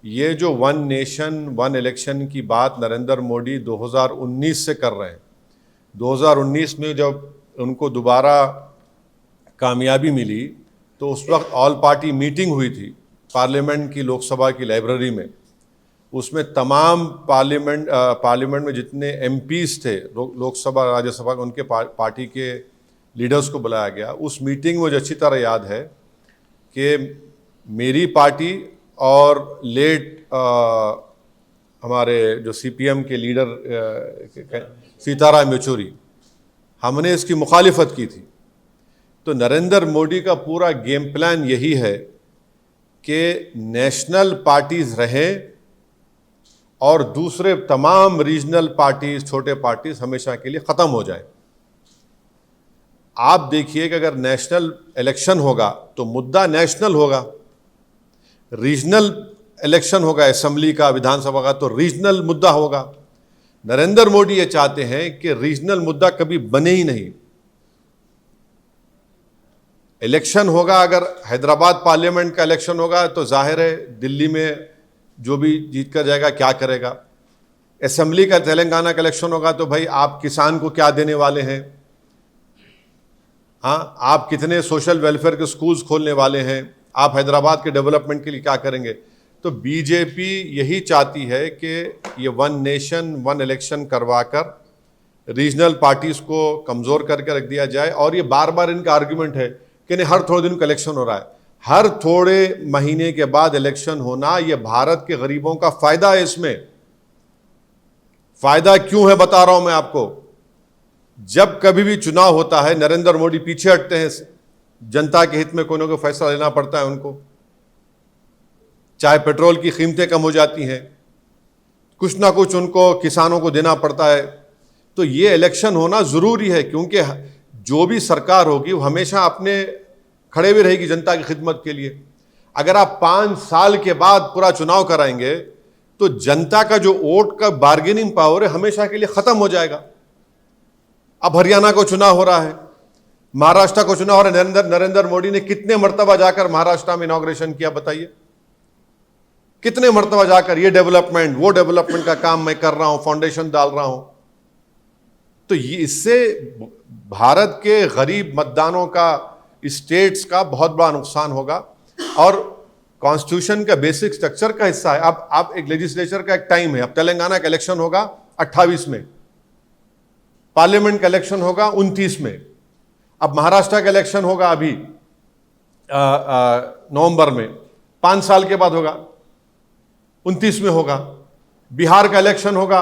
ये जो one nation one election की बात नरेंद्र मोदी 2019 से कर रहे हैं, 2019 में जब उनको दोबारा कामयाबी मिली तो उस वक्त ऑल पार्टी मीटिंग हुई थी पार्लियामेंट की, लोकसभा की लाइब्रेरी में। उसमें तमाम पार्लियामेंट में जितने एमपीज थे, लोकसभा राज्यसभा के, उनके पार्टी के लीडर्स को बुलाया गया। उस मीटिंग में मुझे अच्छी तरह याद है कि मेरी पार्टी और लेट हमारे जो सीपीएम के लीडर सीताराम येचुरी, हमने इसकी मुखालिफत की थी। तो नरेंद्र मोदी का पूरा गेम प्लान यही है कि नेशनल पार्टीज रहें और दूसरे तमाम रीजनल पार्टीज, छोटे पार्टीज हमेशा के लिए ख़त्म हो जाए। आप देखिए कि अगर नेशनल इलेक्शन होगा तो मुद्दा नेशनल होगा, रीजनल इलेक्शन होगा असेंबली का, विधानसभा का, तो रीजनल मुद्दा होगा। नरेंद्र मोदी ये चाहते हैं कि रीजनल मुद्दा कभी बने ही नहीं। इलेक्शन होगा, अगर हैदराबाद पार्लियामेंट का इलेक्शन होगा तो जाहिर है दिल्ली में जो भी जीत कर जाएगा क्या करेगा। असेंबली का तेलंगाना का इलेक्शन होगा तो भाई आप किसान को क्या देने वाले हैं, हाँ, आप कितने सोशल वेलफेयर के स्कूल्स खोलने वाले हैं, आप हैदराबाद के डेवलपमेंट के लिए क्या करेंगे। तो बीजेपी यही चाहती है कि ये वन नेशन वन इलेक्शन करवाकर रीजनल पार्टीज को कमज़ोर करके रख दिया जाए। और ये बार बार इनका आर्गुमेंट है कि नहीं हर थोड़े दिन का इलेक्शन हो रहा है, हर थोड़े महीने के बाद इलेक्शन होना, ये भारत के गरीबों का फायदा है। इसमें फायदा क्यों है बता रहा हूं मैं आपको। जब कभी भी चुनाव होता है नरेंद्र मोदी पीछे हटते हैं, जनता के हित में कोई ना कोई फैसला लेना पड़ता है उनको। चाहे पेट्रोल की कीमतें कम हो जाती हैं, कुछ ना कुछ उनको किसानों को देना पड़ता है। तो ये इलेक्शन होना जरूरी है, क्योंकि जो भी सरकार होगी वो हमेशा अपने खड़े भी रहेगी जनता की खिदमत के लिए। अगर आप 5 साल के बाद पूरा चुनाव कराएंगे तो जनता का जो वोट का बार्गेनिंग पावर है हमेशा के लिए खत्म हो जाएगा। अब हरियाणा को चुनाव हो रहा है, महाराष्ट्र को चुनाव हो रहा है। नरेंद्र मोदी ने कितने मर्तबा जाकर महाराष्ट्र में इनॉग्रेशन किया बताइए, कितने मर्तबा जाकर ये डेवलपमेंट वो डेवलपमेंट का काम मैं कर रहा हूं, फाउंडेशन डाल रहा हूं। तो ये इससे भारत के गरीब मतदानों का, स्टेट्स का बहुत बड़ा नुकसान होगा और कॉन्स्टिट्यूशन का बेसिक स्ट्रक्चर का हिस्सा है। अब आप एक लेजिस्लेचर का एक टाइम है, अब तेलंगाना का इलेक्शन होगा 28 में, पार्लियामेंट का इलेक्शन होगा 29 में, अब महाराष्ट्र का इलेक्शन होगा अभी नवंबर में, 5 साल के बाद होगा, 29 में होगा, बिहार का इलेक्शन होगा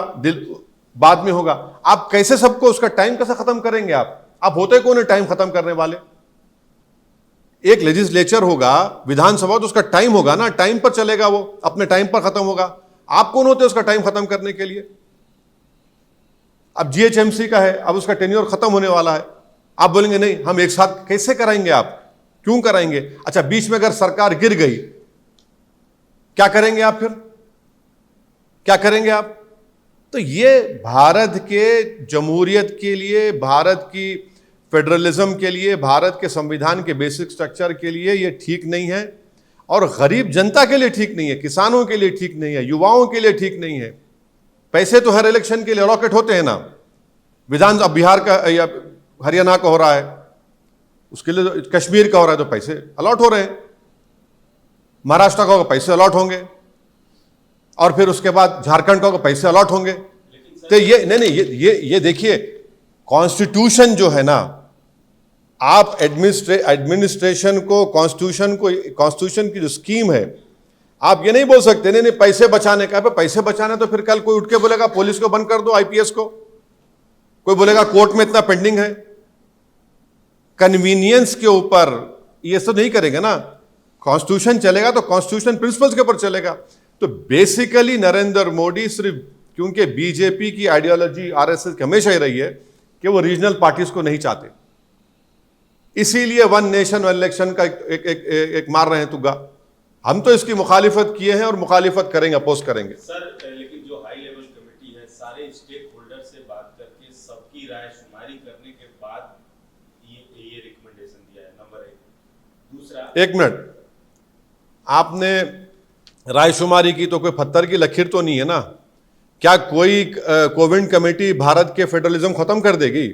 बाद में होगा। आप कैसे सबको उसका टाइम कैसे खत्म करेंगे। आप होते कौन है टाइम खत्म करने वाले। एक लेजिस्लेचर होगा, विधानसभा, तो उसका टाइम होगा ना, टाइम पर चलेगा, वो अपने टाइम पर खत्म होगा। आप कौन होते उसका टाइम खत्म करने के लिए। अब जीएचएमसी का है, अब उसका टेन्योर खत्म होने वाला है, आप बोलेंगे नहीं हम एक साथ कैसे कराएंगे, आप क्यों कराएंगे। अच्छा, बीच में अगर सरकार गिर गई क्या करेंगे आप, फिर क्या करेंगे आप। तो ये भारत के जमहूरियत के लिए, भारत की फेडरलिज्म के लिए, भारत के संविधान के बेसिक स्ट्रक्चर के लिए ये ठीक नहीं है और गरीब जनता के लिए ठीक नहीं है, किसानों के लिए ठीक नहीं है, युवाओं के लिए ठीक नहीं है। पैसे तो हर इलेक्शन के लिए अलॉकेट होते हैं ना, विधान, अब बिहार का या हरियाणा का हो रहा है, उसके लिए तो कश्मीर का हो रहा है तो पैसे अलॉट हो रहे हैं, महाराष्ट्र का होगा पैसे अलॉट होंगे, और फिर उसके बाद झारखंड का होगा पैसे अलॉट होंगे। तो ये नहीं, ये देखिए, कॉन्स्टिट्यूशन जो है ना, आप एडमिनिस्ट्रेशन को, कॉन्स्टिट्यूशन की जो स्कीम है, आप ये नहीं बोल सकते नहीं पैसे बचाने का। पैसे बचाना तो फिर कल कोई उठ के बोलेगा पुलिस को बंद कर दो, आईपीएस को, कोई बोलेगा कोर्ट में इतना पेंडिंग है। कन्वीनियंस के ऊपर ये सब नहीं करेंगे ना। कॉन्स्टिट्यूशन चलेगा तो कॉन्स्टिट्यूशन प्रिंसिपल्स के ऊपर चलेगा। तो बेसिकली नरेंद्र मोदी सिर्फ, क्योंकि बीजेपी की आइडियोलॉजी आरएसएस की हमेशा ही रही है कि वो रीजनल पार्टीज को नहीं चाहते, इसीलिए वन नेशन वन इलेक्शन का एक मार रहे हैं तुग्गा। हम तो इसकी मुखालिफत किए हैं और मुखालिफत करेंगे, अपोज करेंगे। सर, लेकिन जो हाई लेवल कमेटी है, सारे स्टेक होल्डर से बात करके सबकी राय शुमारी करने के बाद ये रिकमेंडेशन दिया है, नंबर 1। दूसरा, 1 मिनट, आपने रायशुमारी की तो कोई पत्थर की लकीर तो नहीं है ना। क्या कोई कोविड कमेटी भारत के फेडरलिज्म खत्म कर देगी?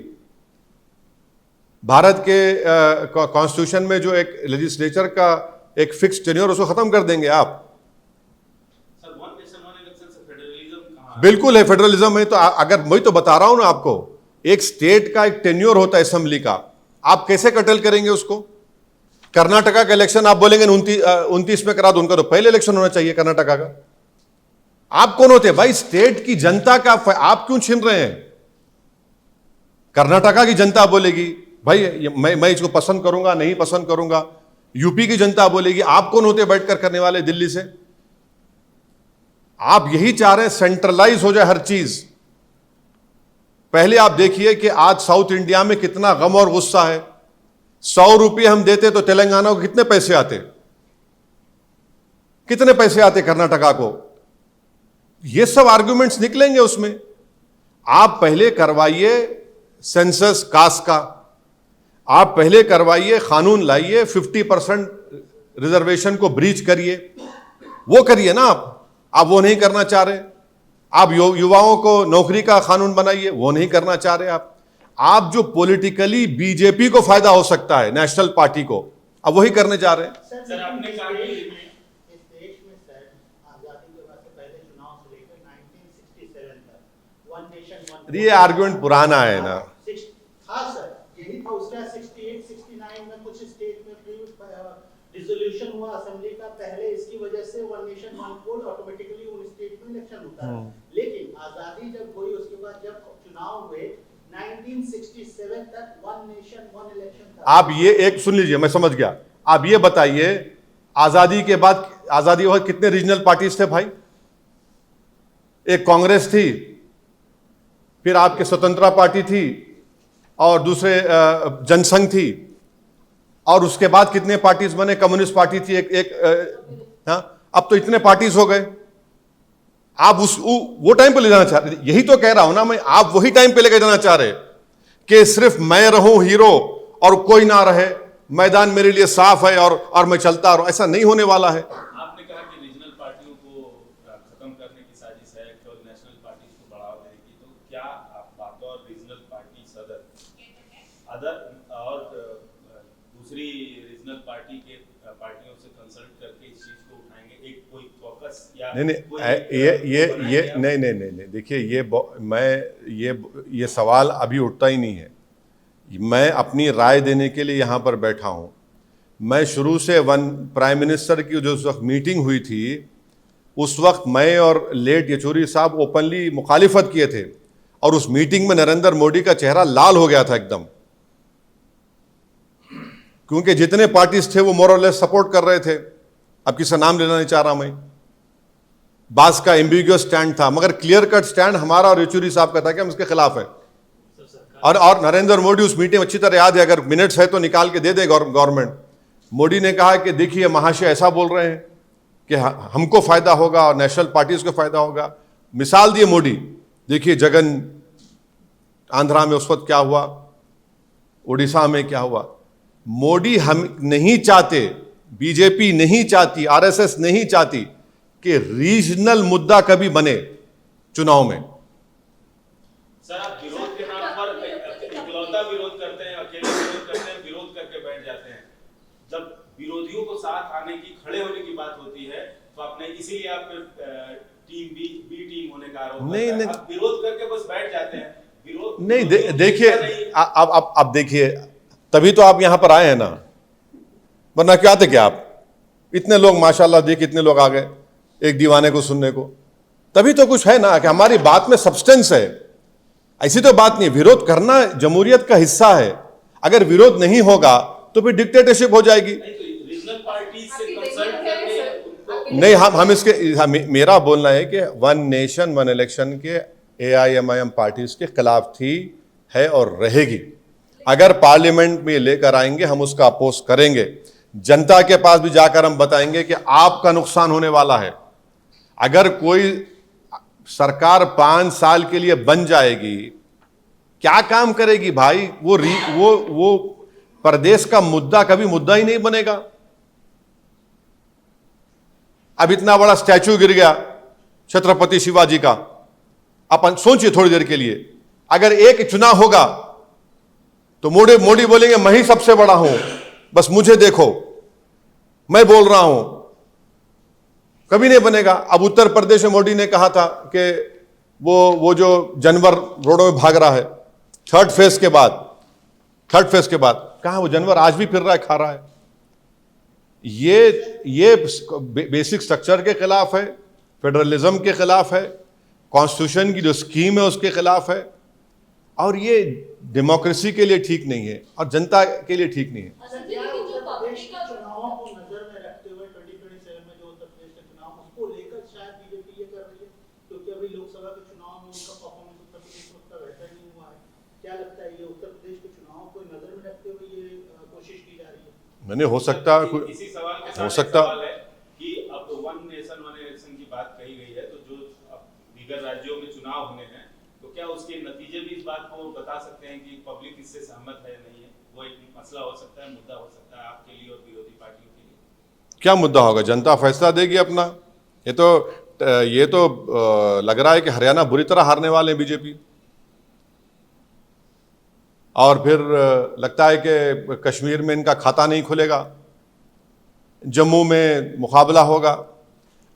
भारत के कॉन्स्टिट्यूशन में जो एक लेजिस्लेचर का एक फिक्स टेन्योर, उसको खत्म कर देंगे आप? Sir, one nation one election से फेडरलिज्म कहाँ? बिल्कुल है, फेडरलिज्म है। तो अगर मैं तो बता रहा हूं ना आपको, एक स्टेट का एक टेन्योर होता है असेंबली का, आप कैसे कटल करेंगे उसको? कर्नाटका का इलेक्शन आप बोलेंगे 29 में करा दो, उनका तो पहले इलेक्शन होना चाहिए कर्नाटका का। आप कौन होते हैं भाई? स्टेट की जनता का आप क्यों छीन रहे हैं? कर्नाटका की जनता बोलेगी भाई मैं इसको पसंद करूंगा, नहीं पसंद करूंगा। यूपी की जनता बोलेगी। आप कौन होते बैठकर करने वाले दिल्ली से? आप यही चाह रहे हैं सेंट्रलाइज हो जाए हर चीज। पहले आप देखिए कि आज साउथ इंडिया में कितना गम और गुस्सा है। 100 रुपये हम देते तो तेलंगाना को कितने पैसे आते? कितने पैसे आते कर्नाटका को? ये सब आर्गुमेंट्स निकलेंगे उसमें। आप पहले करवाइए सेंसस कास्ट का, आप पहले करवाइए, कानून लाइए, 50% रिजर्वेशन को ब्रीच करिए, वो करिए ना आप वो नहीं करना चाह रहे। आप युवाओं को नौकरी का कानून बनाइए, वो नहीं करना चाह रहे आप जो पॉलिटिकली बीजेपी को फायदा हो सकता है, नेशनल पार्टी को, अब वही करने जा रहे हैं। सर, आपने कहा कि इस देश में सर आजादी के बाद से पहले चुनाव से लेकर 1967 तक वन नेशन वन ये आर्गुमेंट पुराना है ना। हाँ सर, यही था उसका 68 69 में कुछ स्टेट में रिजोल्यूशन हुआ असेंबली का, पहले इसकी वजह से one nation one code automatically उन स्टेट में इलेक्शन होता है। लेकिन आजादी जब हुई उसके बाद जब चुनाव हुए 1967 तक वन नेशन वन इलेक्शन था। आप ये एक सुन लीजिए, मैं समझ गया। आप ये बताइए, आजादी के बाद, आजादी के बाद कितने रीजनल पार्टीज थे भाई? एक कांग्रेस थी, फिर आपके स्वतंत्रता पार्टी थी, और दूसरे जनसंघ थी, और उसके बाद कितने पार्टीज बने? कम्युनिस्ट पार्टी थी हाँ, अब तो इतने पार्टीज हो गए। आप वो टाइम पे ले जाना चाह रहे, यही तो कह रहा हूं ना मैं। आप वही टाइम पे लेके जाना चाह रहे कि सिर्फ मैं रहूं हीरो और कोई ना रहे, मैदान मेरे लिए साफ है और मैं चलता रहूं। ऐसा नहीं होने वाला है। आपने कहा कि रीजनल पार्टियों को खत्म करने की साजिश है, केवल नेशनल पार्टीज को बढ़ावा देने की। तो क्या आप बतौर रीजनल पार्टी सदर अदर और दूसरी रीजनल पार्टी के पार्टियों से कंसल्ट करके इस चीज को उठाएंगे, एक कोई फोकस या नहीं नहीं, देखिए ये सवाल अभी उठता ही नहीं है। मैं अपनी राय देने के लिए यहाँ पर बैठा हूँ। मैं शुरू से प्राइम मिनिस्टर की जो उस वक्त मीटिंग हुई थी, उस वक्त मैं और लेट येचुरी साहब ओपनली मुखालिफत किए थे, और उस मीटिंग में नरेंद्र मोदी का चेहरा लाल हो गया था एकदम, क्योंकि जितने पार्टीज थे वो मोर और लेस सपोर्ट कर रहे थे। अब किसी नाम लेना नहीं चाह रहा मैं। बास का एम्बिगुअस स्टैंड था, मगर क्लियर कट स्टैंड हमारा और येचुरी साहब का था कि हम इसके खिलाफ है। और नरेंद्र मोदी उस मीटिंग में अच्छी तरह याद है, अगर मिनट्स है तो निकाल के दे दे गवर्नमेंट। मोदी ने कहा कि देखिए महाशय ऐसा बोल रहे हैं कि हमको फायदा होगा और नेशनल पार्टीज को फायदा होगा। मिसाल दिए मोदी, देखिए जगन आंध्रा में उस वक्त क्या हुआ, उड़ीसा में क्या हुआ। मोदी हम नहीं चाहते, बीजेपी नहीं चाहती, आरएसएस नहीं चाहती कि रीजनल मुद्दा कभी बने चुनाव में। सर, आप विरोध के नाम पर इकलौता विरोध करते हैं, अकेले विरोध करते हैं, विरोध करके बैठ जाते हैं। जब विरोधियों को साथ आने की, खड़े होने की बात होती है तो आपने, इसीलिए आप टीम बी टीम होने का आरोप नहीं, आप विरोध करके बस बैठ जाते हैं। विरोध नहीं, देखिए अब देखिए, तभी तो आप यहां पर आए हैं ना, वरना क्या आते क्या आप? इतने लोग माशाल्लाह, देखिए इतने लोग आ गए एक दीवाने को सुनने को, तभी तो कुछ है ना कि हमारी बात में सब्सटेंस है। ऐसी तो बात नहीं, विरोध करना जमहूरियत का हिस्सा है। अगर विरोध नहीं होगा तो फिर डिक्टेटरशिप हो जाएगी। रीजनल पार्टी से कंसल्ट करके नहीं, हम इसके मेरा बोलना है कि वन नेशन वन इलेक्शन के AIMIM पार्टीज के खिलाफ थी, है और रहेगी। अगर पार्लियामेंट में लेकर आएंगे हम उसका अपोज करेंगे। जनता के पास भी जाकर हम बताएंगे कि आपका नुकसान होने वाला है। अगर कोई सरकार 5 साल के लिए बन जाएगी, क्या काम करेगी भाई? वो प्रदेश का मुद्दा कभी मुद्दा ही नहीं बनेगा। अब इतना बड़ा स्टैचू गिर गया छत्रपति शिवाजी का, अपन सोचिए थोड़ी देर के लिए, अगर एक चुनाव होगा तो मोदी बोलेंगे मैं ही सबसे बड़ा हूं, बस मुझे देखो, मैं बोल रहा हूं, कभी नहीं बनेगा। अब उत्तर प्रदेश में मोदी ने कहा था कि वो जो जानवर रोडों में भाग रहा है, थर्ड फेज के बाद कहां वो जानवर आज भी फिर रहा है, खा रहा है। ये बेसिक स्ट्रक्चर के खिलाफ है, फेडरलिज्म के खिलाफ है, कॉन्स्टिट्यूशन की जो स्कीम है उसके खिलाफ है, और ये डेमोक्रेसी के लिए ठीक नहीं है और जनता के लिए ठीक नहीं है। चुनावों को नजर में रखते हुए 2027 में जो उत्तर प्रदेश के चुनाव, उसको लेकर शायद बीजेपी ये कर रही है, क्योंकि अभी लोकसभा के चुनाव में उनका परफॉर्मेंस उत्तर प्रदेश में उतना बेहतर नहीं हुआ है। क्या लगता है ये उत्तर प्रदेश के चुनाव को नजर में रखते हुए ये कोशिश की जा रही है? मैंने हो सकता इसी सवाल के हो साथ सकता सवाल है कि अब वन नेशन वन इलेक्शन की बात कही गई है, तो जो अब दीगर राज्यों में चुनाव होने हैं, तो क्या उसके नतीजे भी इस बात को बता सकते हैं कि पब्लिक इससे सहमत है या नहीं है? वो एक मसला हो सकता है, मुद्दा हो सकता है आपके लिए और विरोधी पार्टियों के लिए। क्या मुद्दा होगा? जनता फैसला देगी अपना। ये तो लग रहा है कि हरियाणा बुरी तरह हारने वाले हैं बीजेपी, और फिर लगता है कि कश्मीर में इनका खाता नहीं खुलेगा, जम्मू में मुकाबला होगा।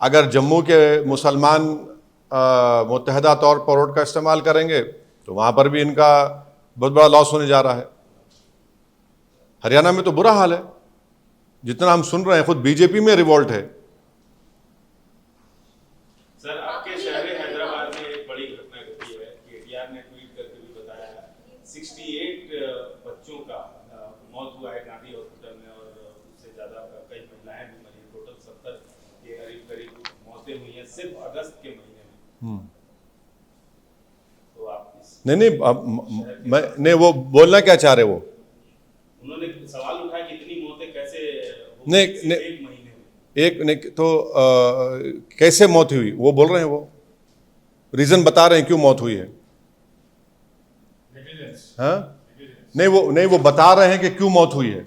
अगर जम्मू के मुसलमान मुत्तहदा तौर पर वोट का इस्तेमाल करेंगे तो वहां पर भी इनका बहुत बड़ा लॉस होने जा रहा है। हरियाणा में तो बुरा हाल है, जितना हम सुन रहे हैं, खुद बीजेपी में रिवोल्ट है। सर, आपके शहर हैदराबाद में एक बड़ी घटना घटी है। केटीआर ने ट्वीट करके भी बताया 68 बच्चों का मौत हुआ है गांधी हॉस्पिटल में, और उससे ज्यादा कई महिलाएं भी मरी। टोटल 70 के करीब मौतें हुई हैं सिर्फ अगस्त के महीने में। तो आप नहीं, वो बोलना क्या चाह रहे वो? उन्होंने सवाल उठाया कि इतनी मौतें कैसे हो नहीं, एक महीने में। एक नहीं तो कैसे मौत हुई वो बोल रहे हैं, वो रीजन बता रहे हैं क्यों मौत हुई है। हाँ, नहीं वो बता रहे हैं कि क्यों मौत हुई है।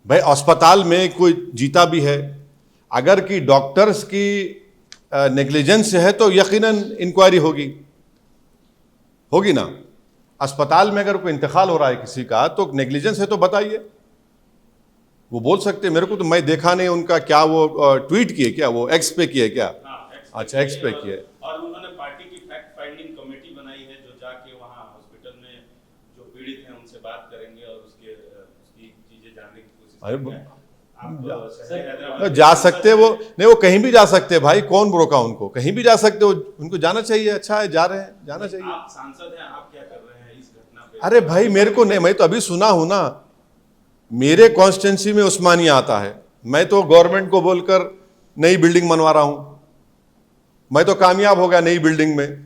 भाई अस्पताल में कोई जीता भी है, अगर कि डॉक्टर्स की नेग्लिजेंस है तो यकीनन इंक्वायरी होगी ना। अस्पताल में अगर कोई इंतकाल हो रहा है किसी का तो नेग्लिजेंस है तो बताइए, वो बोल सकते हैं। मेरे को तो, मैं देखा नहीं उनका क्या वो ट्वीट किए, क्या वो एक्स पे किए क्या? अच्छा, एक्स पे किए। और उन्होंने पार्टी की फैक्ट फाइंडिंग कमेटी बनाई है जो जाके वहां हॉस्पिटल में जो पीड़ित हैं उनसे बात करेंगे और उसकी चीजें जानने की कोशिश करेंगे। जा सकते वो, नहीं वो कहीं भी जा सकते भाई, कौन रोका उनको? कहीं भी जा सकते हो, उनको जाना चाहिए। अच्छा है, जा रहे हैं, जाना चाहिए। आप सांसद हैं, आप क्या कर रहे हैं इस घटना पे? अरे भाई मेरे को नहीं, मैं तो अभी सुना हूं ना, मेरे कॉन्स्टिट्यूंसी में उस्मानिया आता है, मैं तो गवर्नमेंट को बोलकर नई बिल्डिंग बनवा रहा हूं। मैं तो कामयाब हो गया नई बिल्डिंग में।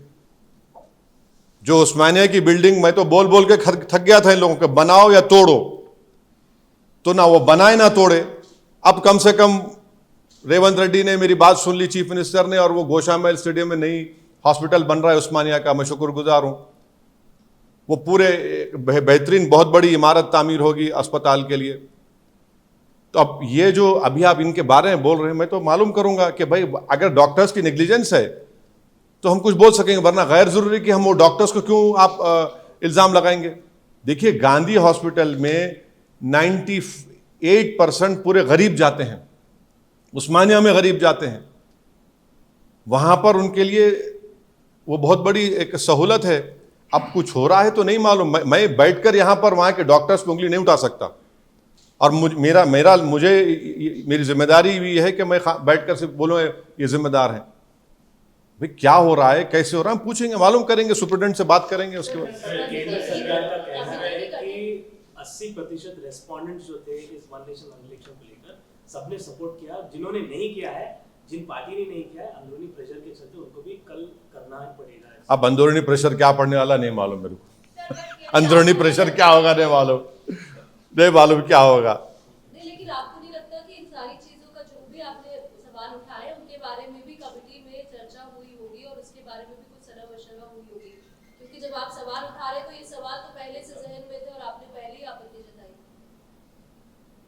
जो उस्मानिया की बिल्डिंग मैं तो बोल बोल के थक गया था इन लोगों को, बनाओ या तोड़ो, तो ना वो बनाए ना तोड़े। अब कम से कम रेवंत रेड्डी ने मेरी बात सुन ली, चीफ मिनिस्टर ने, और वो गोशामहल स्टेडियम में नई हॉस्पिटल बन रहा है उस्मानिया का, मैं शुक्रगुजार हूं। वो पूरे बेहतरीन बहुत बड़ी इमारत तामीर होगी अस्पताल के लिए। तो अब ये जो अभी आप इनके बारे में बोल रहे हैं, मैं तो मालूम करूंगा कि भाई अगर डॉक्टर्स की नेग्लिजेंस है तो हम कुछ बोल सकेंगे, वरना गैर जरूरी कि हम वो डॉक्टर्स को क्यों आप इल्जाम लगाएंगे। देखिए, गांधी हॉस्पिटल में 98% पूरे गरीब जाते हैं, उस्मानिया में गरीब जाते हैं, वहां पर उनके लिए वो बहुत बड़ी एक सहूलत है। अब कुछ हो रहा है तो नहीं मालूम, मैं बैठकर यहां पर वहां के डॉक्टर्स पे उंगली नहीं उठा सकता, और मेरी जिम्मेदारी भी है कि मैं बैठकर सिर्फ बोलूं ये जिम्मेदार है। भाई क्या हो रहा है, कैसे हो रहा है, हम पूछेंगे, मालूम करेंगे, सुप्रिटेंडेंट से बात करेंगे उसके बाद। केंद्र सरकार का कहना है कि 80% रेस्पोंडेंट्स जो थे इस वन नेशन वन इलेक्शन को लेकर सबने सपोर्ट किया। जिन्होंने नहीं किया है, जिन पार्टी ने नहीं किया है, अंदरूनी प्रेशर के चलते उनको भी कल करना पड़ेगा। अब अंदरूनी प्रेशर क्या पड़ने वाला नहीं मालूम मेरे को, अंदरूनी प्रेशर क्या होगा नहीं मालूम क्या होगा। लेकिन आपको नहीं लगता कि इन सारी चीजों का जो भी आपने सवाल उठाए उनके बारे में भी कमेटी में चर्चा हुई होगी और उसके बारे में भी कुछ सलाह मशवरा हुई होगी? क्योंकि जब आप सवाल उठा रहे तो ये सवाल तो पहले से जहन में थे और आपने पहले ही आपत्ति जताई।